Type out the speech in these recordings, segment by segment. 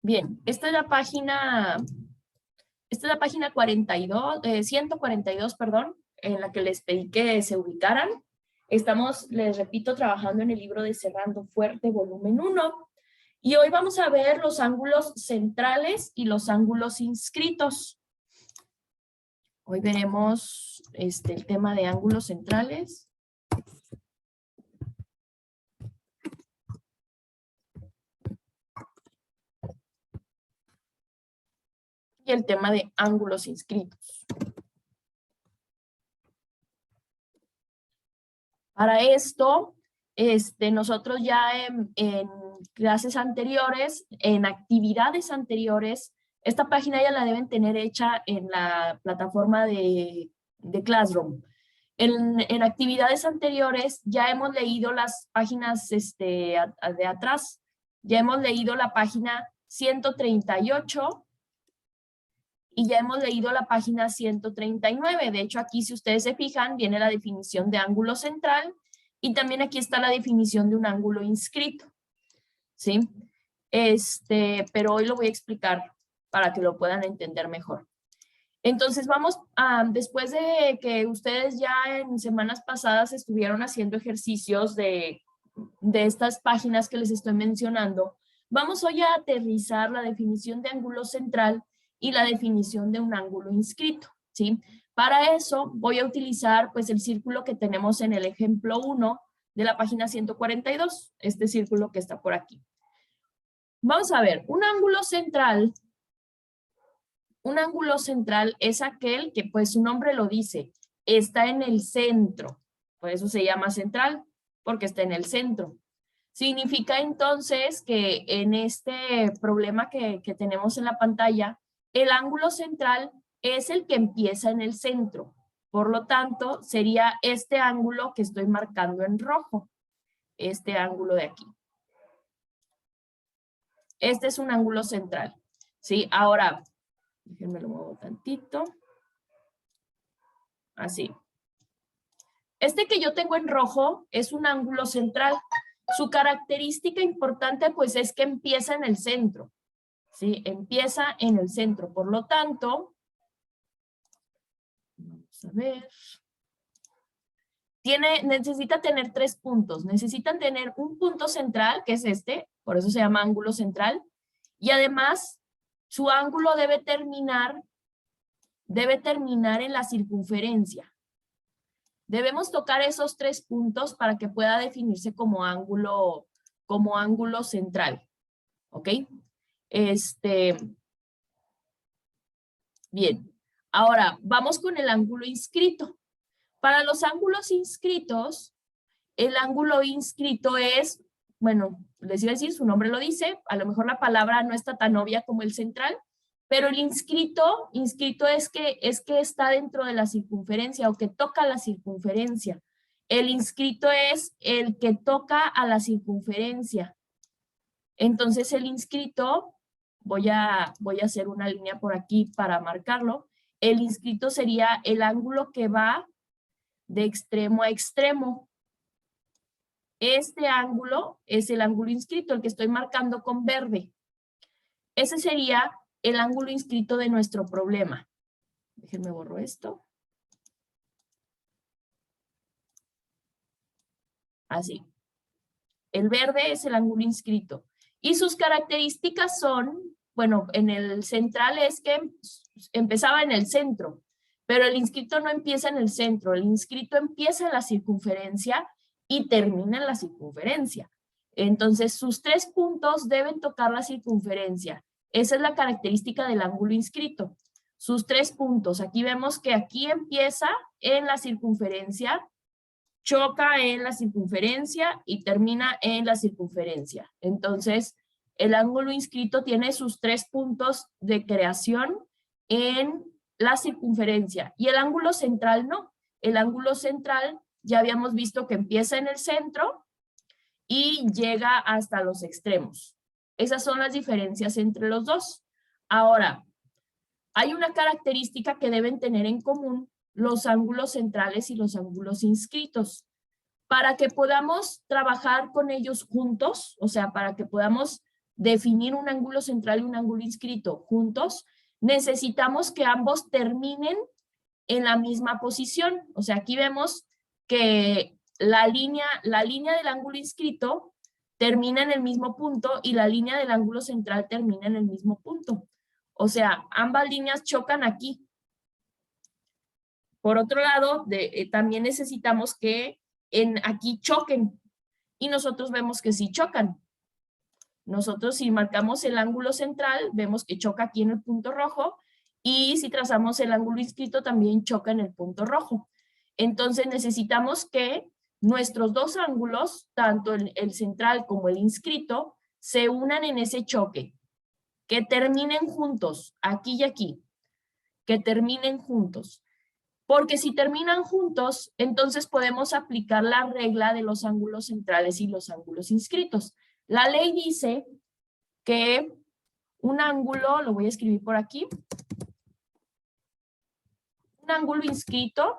Bien, esta es la página 142, perdón, en la que les pedí que se ubicaran. Estamos, les repito, trabajando en el libro de Cerrando Fuerte, volumen 1. Y hoy vamos a ver los ángulos centrales y los ángulos inscritos. Hoy veremos el tema de ángulos centrales. Y el tema de ángulos inscritos. Para esto, nosotros ya en clases anteriores, en actividades anteriores, esta página ya la deben tener hecha en la plataforma de Classroom. En actividades anteriores ya hemos leído las páginas de atrás, ya hemos leído la página 138 y ya hemos leído la página 139. De hecho, aquí, si ustedes se fijan, viene la definición de ángulo central y también aquí está la definición de un ángulo inscrito. ¿Sí? Pero hoy lo voy a explicar para que lo puedan entender mejor. Entonces, vamos después de que ustedes ya en semanas pasadas estuvieron haciendo ejercicios de estas páginas que les estoy mencionando, vamos hoy a aterrizar la definición de ángulo central y la definición de un ángulo inscrito, ¿sí? Para eso voy a utilizar pues el círculo que tenemos en el ejemplo 1 de la página 142, este círculo que está por aquí. Vamos a ver, un ángulo central es aquel que, pues su nombre lo dice, está en el centro, por eso se llama central, porque está en el centro. Significa entonces que en este problema que tenemos en la pantalla, el ángulo central es el que empieza en el centro. Por lo tanto, sería este ángulo que estoy marcando en rojo, este ángulo de aquí. Este es un ángulo central, ¿sí? Ahora, déjenme lo muevo tantito. Así. Este que yo tengo en rojo es un ángulo central. Su característica importante pues es que empieza en el centro, ¿sí? Empieza en el centro. Por lo tanto, vamos a ver. Necesita tener 3 puntos. Necesitan tener un punto central, que es este, por eso se llama ángulo central. Y además, su ángulo debe terminar en la circunferencia. Debemos tocar esos 3 puntos para que pueda definirse como ángulo central. ¿Ok? Bien. Ahora, vamos con el ángulo inscrito. Para los ángulos inscritos, el ángulo inscrito es, bueno, les iba a decir, su nombre lo dice, a lo mejor la palabra no está tan obvia como el central, pero el inscrito es que está dentro de la circunferencia o que toca la circunferencia. El inscrito es el que toca a la circunferencia. Entonces el inscrito, voy a hacer una línea por aquí para marcarlo. El inscrito sería el ángulo que va de extremo a extremo. Este ángulo es el ángulo inscrito, el que estoy marcando con verde. Ese sería el ángulo inscrito de nuestro problema. Déjenme borro esto. Así. El verde es el ángulo inscrito. Y sus características son, bueno, en el central es que empezaba en el centro, pero el inscrito no empieza en el centro. El inscrito empieza en la circunferencia y termina en la circunferencia. Entonces, sus 3 puntos deben tocar la circunferencia. Esa es la característica del ángulo inscrito. Sus 3 puntos. Aquí vemos que aquí empieza en la circunferencia, choca en la circunferencia y termina en la circunferencia. Entonces, el ángulo inscrito tiene sus 3 puntos de creación en la circunferencia. Y el ángulo central no. El ángulo central ya habíamos visto que empieza en el centro y llega hasta los extremos. Esas son las diferencias entre los dos. Ahora, hay una característica que deben tener en común los ángulos centrales y los ángulos inscritos. Para que podamos trabajar con ellos juntos, o sea, para que podamos definir un ángulo central y un ángulo inscrito juntos, necesitamos que ambos terminen en la misma posición. O sea, aquí vemos que la línea del ángulo inscrito termina en el mismo punto y la línea del ángulo central termina en el mismo punto. O sea, ambas líneas chocan aquí. Por otro lado, también necesitamos que aquí choquen. Y nosotros vemos que sí chocan. Nosotros si marcamos el ángulo central, vemos que choca aquí en el punto rojo. Y si trazamos el ángulo inscrito, también choca en el punto rojo. Entonces necesitamos que nuestros dos ángulos, tanto el central como el inscrito, se unan en ese choque. Que terminen juntos, aquí y aquí. Que terminen juntos. Porque si terminan juntos, entonces podemos aplicar la regla de los ángulos centrales y los ángulos inscritos. La ley dice que un ángulo, lo voy a escribir por aquí, un ángulo inscrito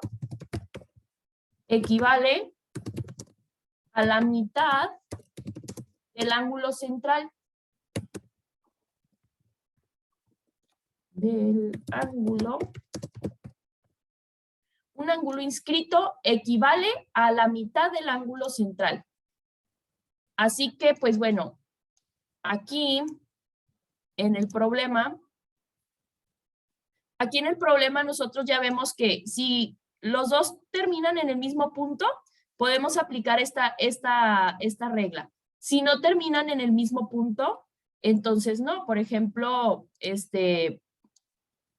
equivale a la mitad del ángulo central. Un ángulo inscrito equivale a la mitad del ángulo central. Así que, pues bueno, aquí en el problema nosotros ya vemos que si los dos terminan en el mismo punto, podemos aplicar esta regla. Si no terminan en el mismo punto, entonces no. Por ejemplo,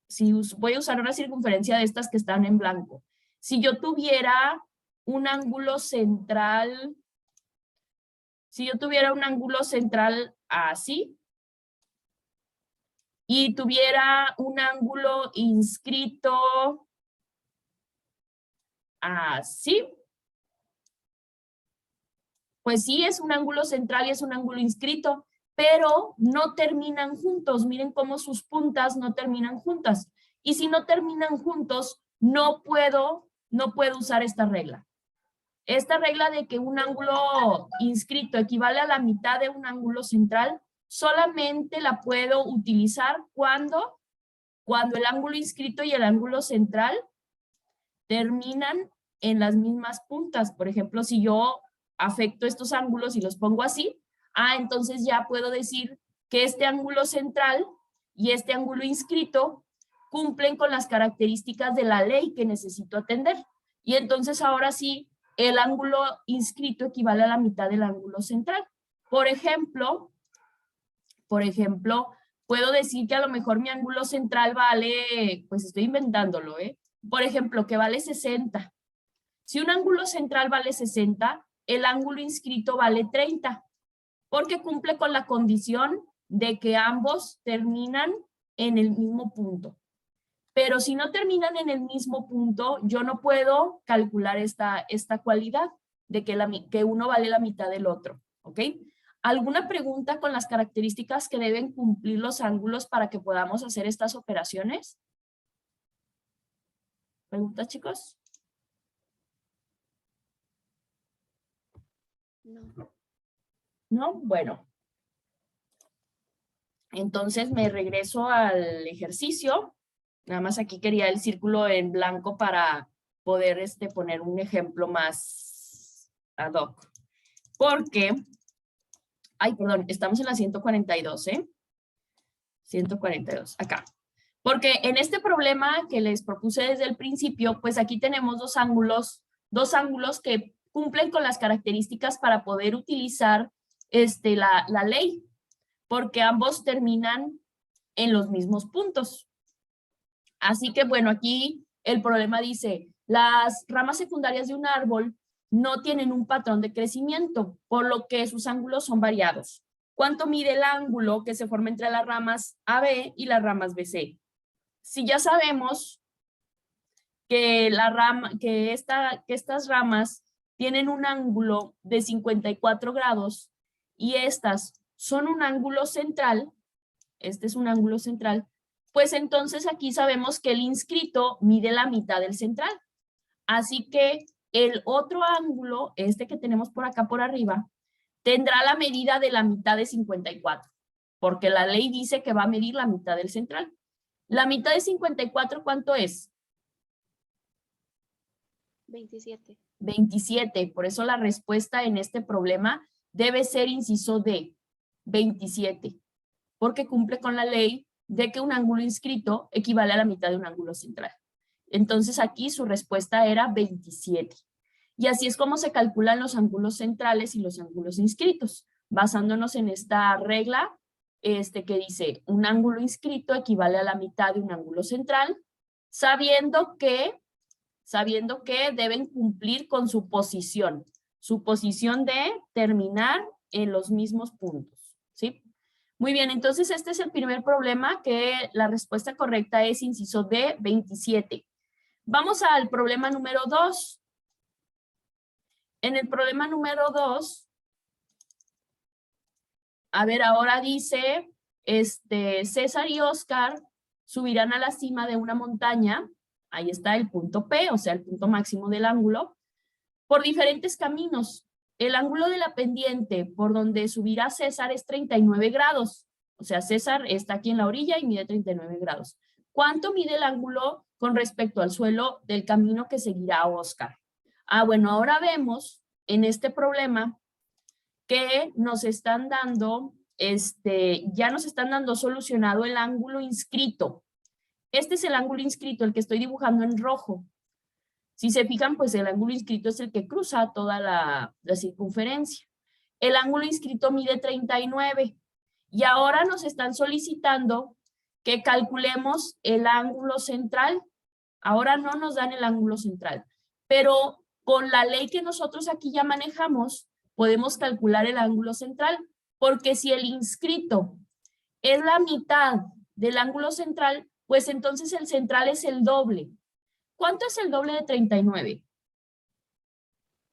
si voy a usar una circunferencia de estas que están en blanco. Si yo tuviera un ángulo central, así, y tuviera un ángulo inscrito así, pues sí es un ángulo central y es un ángulo inscrito, pero no terminan juntos. Miren cómo sus puntas no terminan juntas. Y si no terminan juntos, no puedo usar esta regla. Esta regla de que un ángulo inscrito equivale a la mitad de un ángulo central, solamente la puedo utilizar cuando el ángulo inscrito y el ángulo central terminan en las mismas puntas. Por ejemplo, si yo afecto estos ángulos y los pongo así, entonces ya puedo decir que este ángulo central y este ángulo inscrito cumplen con las características de la ley que necesito atender. Y entonces ahora sí, el ángulo inscrito equivale a la mitad del ángulo central. Por ejemplo, puedo decir que a lo mejor mi ángulo central vale, pues estoy inventándolo, por ejemplo, que vale 60. Si un ángulo central vale 60, el ángulo inscrito vale 30, porque cumple con la condición de que ambos terminan en el mismo punto. Pero si no terminan en el mismo punto, yo no puedo calcular esta cualidad de que uno vale la mitad del otro, ¿ok? ¿Alguna pregunta con las características que deben cumplir los ángulos para que podamos hacer estas operaciones? ¿Preguntas, chicos? No. ¿No? Bueno. Entonces me regreso al ejercicio. Nada más aquí quería el círculo en blanco para poder poner un ejemplo más ad hoc. Porque, perdón, estamos en la 142, 142, acá. Porque en este problema que les propuse desde el principio, pues aquí tenemos dos ángulos que cumplen con las características para poder utilizar la ley, porque ambos terminan en los mismos puntos. Así que, bueno, aquí el problema dice, las ramas secundarias de un árbol no tienen un patrón de crecimiento, por lo que sus ángulos son variados. ¿Cuánto mide el ángulo que se forma entre las ramas AB y las ramas BC? Si ya sabemos que estas ramas tienen un ángulo de 54 grados y estas son un ángulo central, este es un ángulo central, pues entonces aquí sabemos que el inscrito mide la mitad del central. Así que el otro ángulo, que tenemos por acá por arriba, tendrá la medida de la mitad de 54. porque la ley dice que va a medir la mitad del central. La mitad de 54, ¿cuánto es? 27. 27, por eso la respuesta en este problema debe ser inciso D, 27, porque cumple con la ley de que un ángulo inscrito equivale a la mitad de un ángulo central. Entonces aquí su respuesta era 27. Y así es como se calculan los ángulos centrales y los ángulos inscritos, basándonos en esta regla que dice un ángulo inscrito equivale a la mitad de un ángulo central, sabiendo que deben cumplir con su posición de terminar en los mismos puntos, ¿sí? Muy bien, entonces este es el primer problema, que la respuesta correcta es inciso D, 27. Vamos al problema número 2. En el problema número 2, a ver, ahora dice, César y Oscar subirán a la cima de una montaña, ahí está el punto P, o sea, el punto máximo del ángulo, por diferentes caminos. El ángulo de la pendiente por donde subirá César es 39 grados. O sea, César está aquí en la orilla y mide 39 grados. ¿Cuánto mide el ángulo con respecto al suelo del camino que seguirá Oscar? Bueno, ahora vemos en este problema que nos están dando, ya nos están dando solucionado el ángulo inscrito. Este es el ángulo inscrito, el que estoy dibujando en rojo. Si se fijan, pues el ángulo inscrito es el que cruza toda la circunferencia. El ángulo inscrito mide 39 y ahora nos están solicitando que calculemos el ángulo central. Ahora no nos dan el ángulo central, pero con la ley que nosotros aquí ya manejamos, podemos calcular el ángulo central, porque si el inscrito es la mitad del ángulo central, pues entonces el central es el doble. ¿Cuánto es el doble de 39?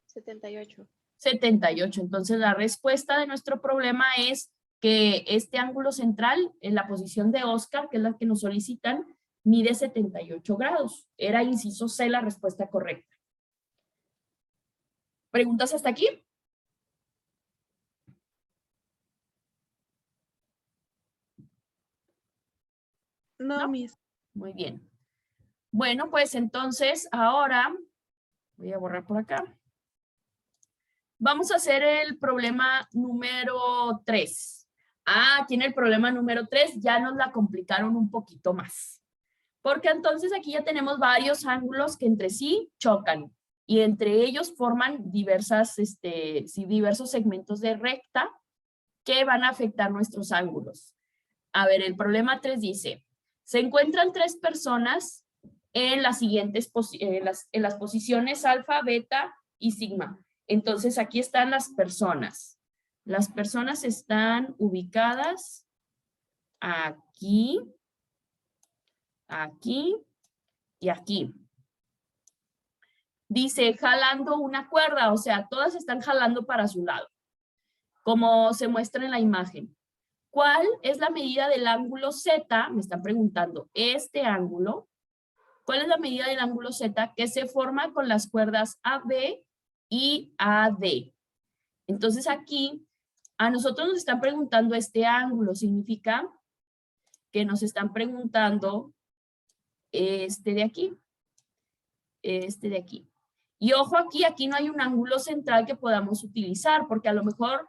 78. 78. Entonces la respuesta de nuestro problema es que este ángulo central en la posición de Oscar, que es la que nos solicitan, mide 78 grados. Era inciso C la respuesta correcta. ¿Preguntas hasta aquí? No, Miss. Muy bien. Bueno, pues entonces ahora, voy a borrar por acá. Vamos a hacer el problema número 3. Aquí en el problema número 3 ya nos la complicaron un poquito más. Porque entonces aquí ya tenemos varios ángulos que entre sí chocan y entre ellos forman diversos segmentos de recta que van a afectar nuestros ángulos. A ver, el problema 3 dice, se encuentran 3 personas en las siguientes en las posiciones alfa, beta y sigma. Entonces aquí están las personas. Las personas están ubicadas aquí, aquí y aquí. Dice jalando una cuerda, o sea, todas están jalando para su lado, como se muestra en la imagen. ¿Cuál es la medida del ángulo Z? Me están preguntando, este ángulo. ¿Cuál es la medida del ángulo Z que se forma con las cuerdas AB y AD? Entonces aquí a nosotros nos están preguntando este ángulo, significa que nos están preguntando este de aquí, este de aquí. Y ojo aquí no hay un ángulo central que podamos utilizar, porque a lo mejor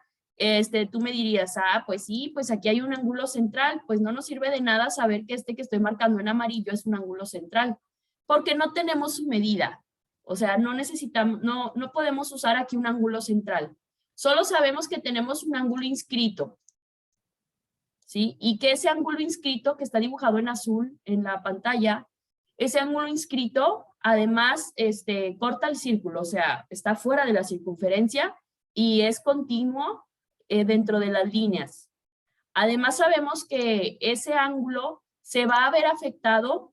tú me dirías, pues sí, pues aquí hay un ángulo central, pues no nos sirve de nada saber que que estoy marcando en amarillo es un ángulo central, porque no tenemos su medida. O sea, no necesitamos, no podemos usar aquí un ángulo central. Solo sabemos que tenemos un ángulo inscrito, ¿sí? Y que ese ángulo inscrito que está dibujado en azul en la pantalla, ese ángulo inscrito, además, corta el círculo, o sea, está fuera de la circunferencia y es continuo dentro de las líneas. Además, sabemos que ese ángulo se va a ver afectado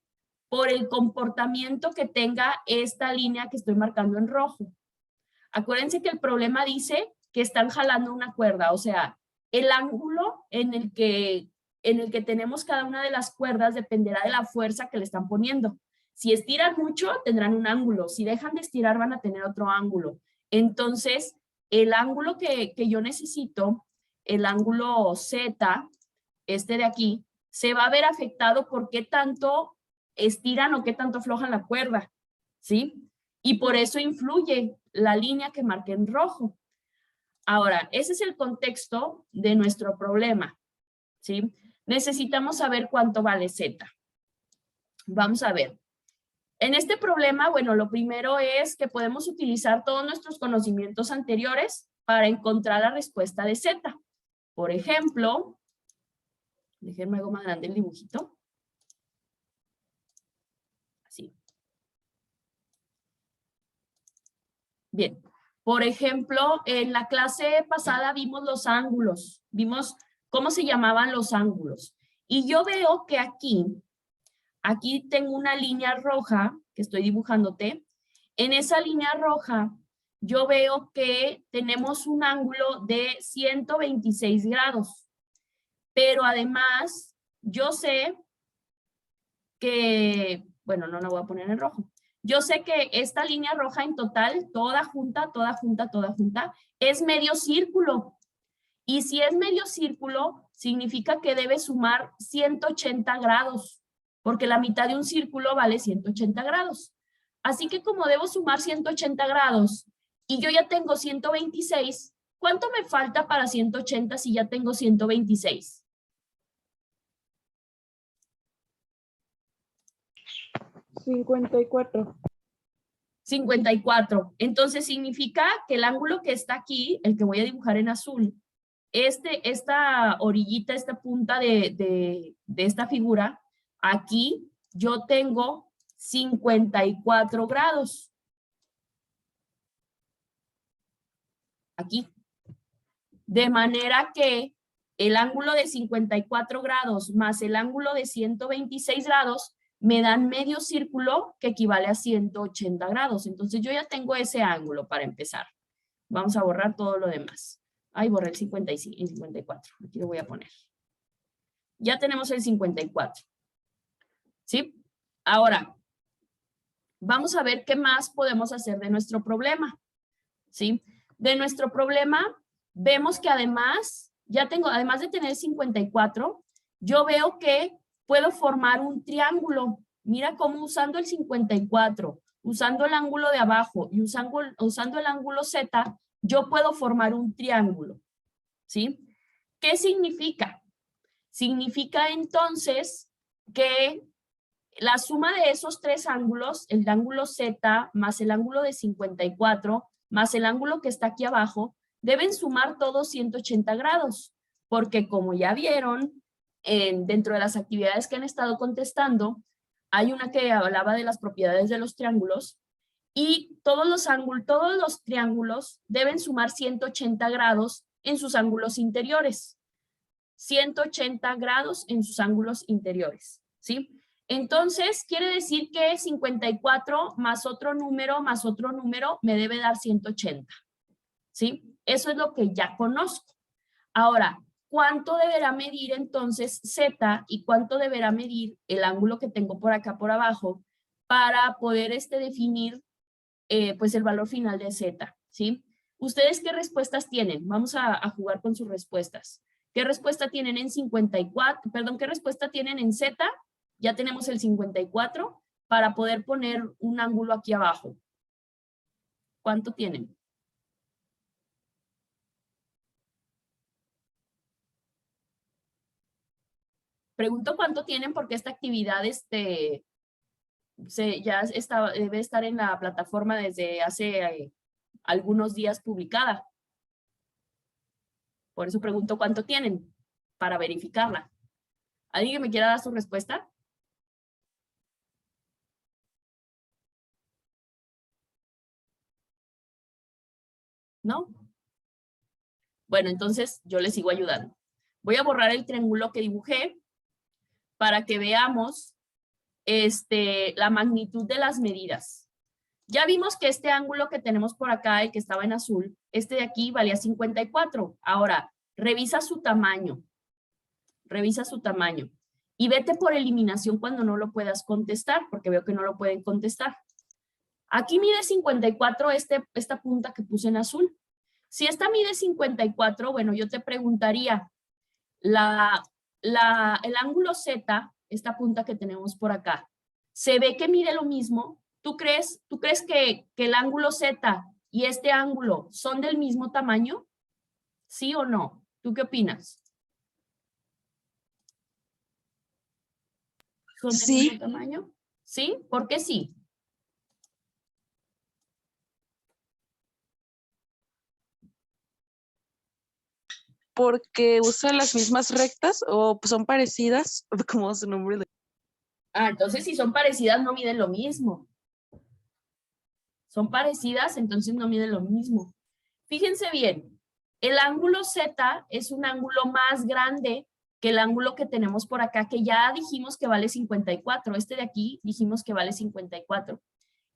por el comportamiento que tenga esta línea que estoy marcando en rojo. Acuérdense que el problema dice que están jalando una cuerda, o sea, el ángulo en el que tenemos cada una de las cuerdas dependerá de la fuerza que le están poniendo. Si estiran mucho, tendrán un ángulo. Si dejan de estirar, van a tener otro ángulo. Entonces, el ángulo que yo necesito, el ángulo Z, este de aquí, se va a ver afectado por qué tanto estiran o qué tanto aflojan la cuerda, ¿sí? Y por eso influye la línea que marqué en rojo. Ahora, ese es el contexto de nuestro problema, ¿sí? Necesitamos saber cuánto vale Z. Vamos a ver. En este problema, bueno, lo primero es que podemos utilizar todos nuestros conocimientos anteriores para encontrar la respuesta de Z. Por ejemplo, déjenme hago más grande el dibujito. Así. Bien. Por ejemplo, en la clase pasada vimos los ángulos. Vimos cómo se llamaban los ángulos. Y yo veo que aquí tengo una línea roja que estoy dibujándote. En esa línea roja, yo veo que tenemos un ángulo de 126 grados. Pero además, yo sé que, bueno, no la voy a poner en rojo. Yo sé que esta línea roja en total, toda junta, es medio círculo. Y si es medio círculo, significa que debe sumar 180 grados, porque la mitad de un círculo vale 180 grados. Así que como debo sumar 180 grados y yo ya tengo 126, ¿cuánto me falta para 180 si ya tengo 126? 54. 54. Entonces significa que el ángulo que está aquí, el que voy a dibujar en azul, esta orillita, esta punta de esta figura, aquí yo tengo 54 grados. Aquí. De manera que el ángulo de 54 grados más el ángulo de 126 grados me dan medio círculo que equivale a 180 grados. Entonces yo ya tengo ese ángulo para empezar. Vamos a borrar todo lo demás. Ahí borré el 54. Aquí lo voy a poner. Ya tenemos el 54. ¿Sí? Ahora, vamos a ver qué más podemos hacer de nuestro problema. ¿Sí? De nuestro problema, vemos que además, además de tener 54, yo veo que puedo formar un triángulo. Mira cómo usando el 54, usando el ángulo de abajo y usando el ángulo Z, yo puedo formar un triángulo. ¿Sí? ¿Qué significa? Significa entonces que la suma de esos tres ángulos, el ángulo Z más el ángulo de 54, más el ángulo que está aquí abajo, deben sumar todos 180 grados, porque como ya vieron, dentro de las actividades que han estado contestando, hay una que hablaba de las propiedades de los triángulos, y todos los triángulos deben sumar 180 grados en sus ángulos interiores. 180 grados en sus ángulos interiores, ¿sí? Entonces, quiere decir que 54 más otro número me debe dar 180, ¿sí? Eso es lo que ya conozco. Ahora, ¿cuánto deberá medir entonces Z y cuánto deberá medir el ángulo que tengo por acá por abajo para poder definir pues el valor final de Z, ¿sí? ¿Ustedes qué respuestas tienen? Vamos a jugar con sus respuestas. ¿Qué respuesta tienen en 54? Perdón, ¿qué respuesta tienen en Z? Ya tenemos el 54 para poder poner un ángulo aquí abajo. ¿Cuánto tienen? Pregunto cuánto tienen porque esta actividad debe estar en la plataforma desde hace algunos días publicada. Por eso pregunto cuánto tienen para verificarla. ¿Alguien que me quiera dar su respuesta? ¿No? Bueno, entonces yo les sigo ayudando. Voy a borrar el triángulo que dibujé para que veamos la magnitud de las medidas. Ya vimos que este ángulo que tenemos por acá, el que estaba en azul, este de aquí valía 54. Ahora, revisa su tamaño. Revisa su tamaño. Y vete por eliminación cuando no lo puedas contestar, porque veo que no lo pueden contestar. Aquí mide 54 esta punta que puse en azul. Si esta mide 54, bueno, yo te preguntaría, el ángulo Z, esta punta que tenemos por acá, se ve que mide lo mismo. ¿Tú crees que el ángulo Z y este ángulo son del mismo tamaño? ¿Sí o no? ¿Tú qué opinas? ¿Son del mismo Sí, tamaño? ¿Sí? ¿Por qué sí? porque usan las mismas rectas o pues, son parecidas, como su nombre. Entonces si son parecidas no miden lo mismo. Son parecidas, entonces no miden lo mismo. Fíjense bien, el ángulo Z es un ángulo más grande que el ángulo que tenemos por acá, que ya dijimos que vale 54. Este de aquí dijimos que vale 54.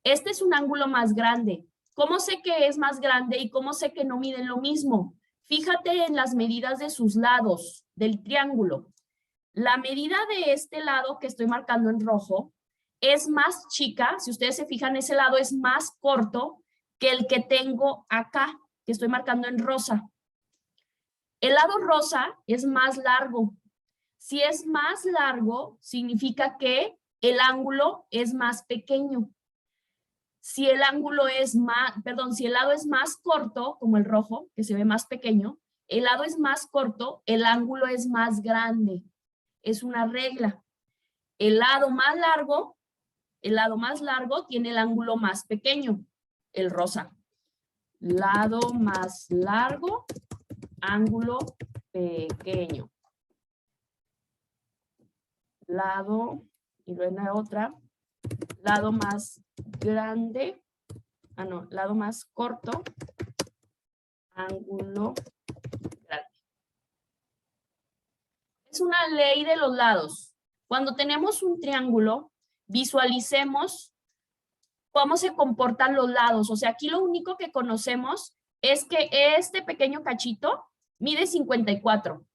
Este es un ángulo más grande. ¿Cómo sé que es más grande y cómo sé que no miden lo mismo? Fíjate en las medidas de sus lados del triángulo. La medida de este lado que estoy marcando en rojo es más chica. Si ustedes se fijan, ese lado es más corto que el que tengo acá, que estoy marcando en rosa. El lado rosa es más largo. Si es más largo, significa que el ángulo es más pequeño. Si el ángulo es más, perdón, si el lado es más corto, como el rojo, que se ve más pequeño, el lado es más corto, el ángulo es más grande. Es una regla. El lado más largo tiene el ángulo más pequeño, el rosa. Lado más largo, ángulo pequeño. Lado, y luego la otra, lado más grande, lado más corto, ángulo grande. Es una ley de los lados. Cuando tenemos un triángulo, visualicemos cómo se comportan los lados. O sea, aquí lo único que conocemos es que este pequeño cachito mide 54.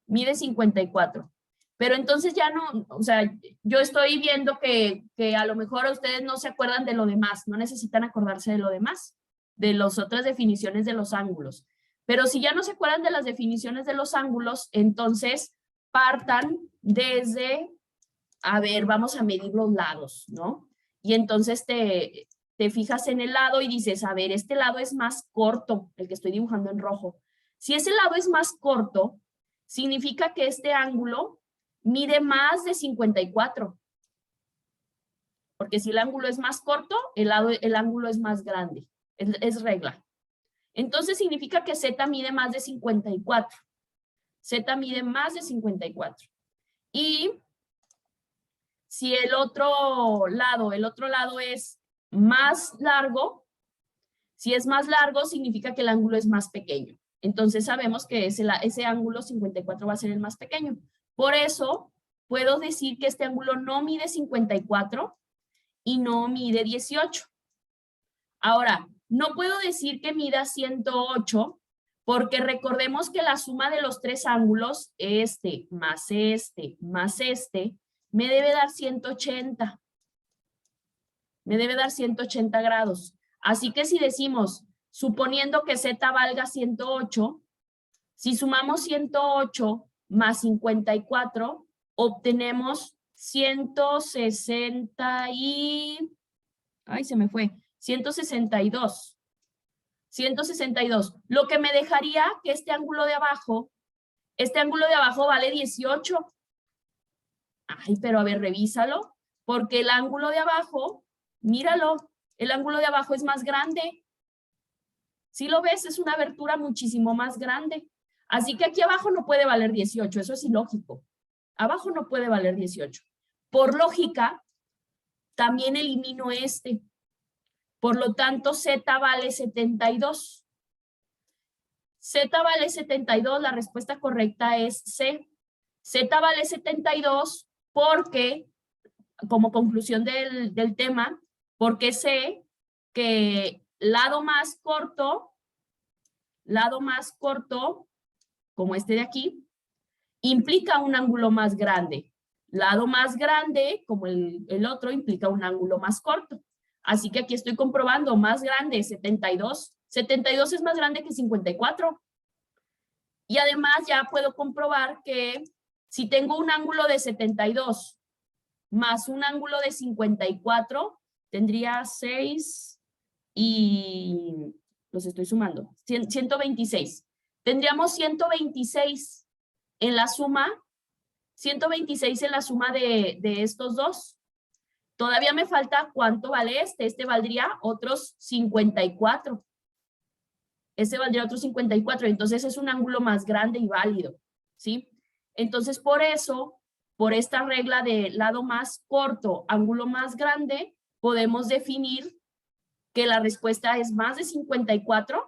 Mide 54. Pero entonces ya no, o sea, yo estoy viendo que a lo mejor ustedes no se acuerdan de lo demás, no necesitan acordarse de lo demás, de las otras definiciones de los ángulos. Pero si ya no se acuerdan de las definiciones de los ángulos, entonces partan desde, a ver, vamos a medir los lados, ¿no? Y entonces te fijas en el lado y dices, a ver, este lado es más corto, el que estoy dibujando en rojo. Si ese lado es más corto, significa que este ángulo mide más de 54. Porque si el ángulo es más corto, el ángulo es más grande. Es regla. Entonces significa que Z mide más de 54. Z mide más de 54. Y si el otro lado es más largo, si es más largo, significa que el ángulo es más pequeño. Entonces sabemos que ese ángulo 54 va a ser el más pequeño. Por eso puedo decir que este ángulo no mide 54 y no mide 18. Ahora, no puedo decir que mida 108 porque recordemos que la suma de los tres ángulos, este, más este, me debe dar 180. Me debe dar 180 grados. Así que si decimos, suponiendo que Z valga 108, si sumamos 108 más 54, obtenemos 160 y... Ay, se me fue. 162. 162. Lo que me dejaría que este ángulo de abajo vale 18. Ay, pero a ver, revísalo. Porque el ángulo de abajo, míralo, el ángulo de abajo es más grande. Si lo ves, es una abertura muchísimo más grande. Así que aquí abajo no puede valer 18, eso es ilógico. Abajo no puede valer 18. Por lógica, también elimino este. Por lo tanto, Z vale 72. Z vale 72, la respuesta correcta es C. Z vale 72 porque, como conclusión del tema, porque sé que lado más corto, como este de aquí, implica un ángulo más grande. Lado más grande, como el otro, implica un ángulo más corto. Así que aquí estoy comprobando, más grande, 72. 72 es más grande que 54. Y además ya puedo comprobar que Si tengo un ángulo de 72 más un ángulo de 54, tendría 6 y los estoy sumando, 126. Tendríamos 126 en la suma, 126 en la suma de estos dos. Todavía me falta, ¿cuánto vale este? Este valdría otros 54. Este valdría otros 54, entonces es un ángulo más grande y válido, ¿sí? Entonces, por eso, por esta regla de lado más corto, ángulo más grande, podemos definir que la respuesta es más de 54,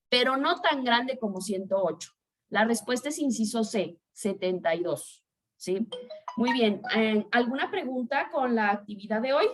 pero no tan grande como 108. La respuesta es inciso C, 72, ¿sí? Muy bien. ¿Alguna pregunta con la actividad de hoy?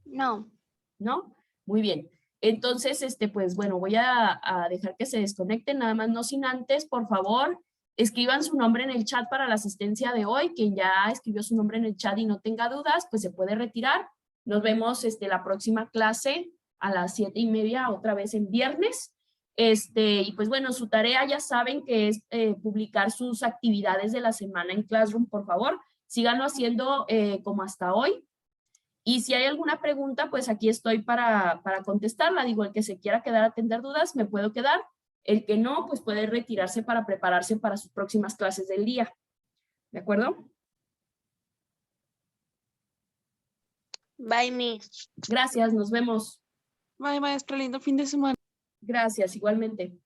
No. ¿No? Muy bien. Entonces, pues bueno, voy a dejar que se desconecten, nada más no sin antes, por favor, escriban su nombre en el chat para la asistencia de hoy. Quien ya escribió su nombre en el chat y no tenga dudas, pues se puede retirar. Nos vemos la próxima clase a las 7:30, otra vez en viernes. Y pues bueno, su tarea ya saben que es publicar sus actividades de la semana en Classroom, por favor. Síganlo haciendo como hasta hoy. Y si hay alguna pregunta, pues aquí estoy para contestarla. Digo, el que se quiera quedar a atender dudas, me puedo quedar. El que no, pues puede retirarse para prepararse para sus próximas clases del día. ¿De acuerdo? Bye, Miss. Gracias, nos vemos. Bye, maestra, lindo fin de semana. Gracias, igualmente.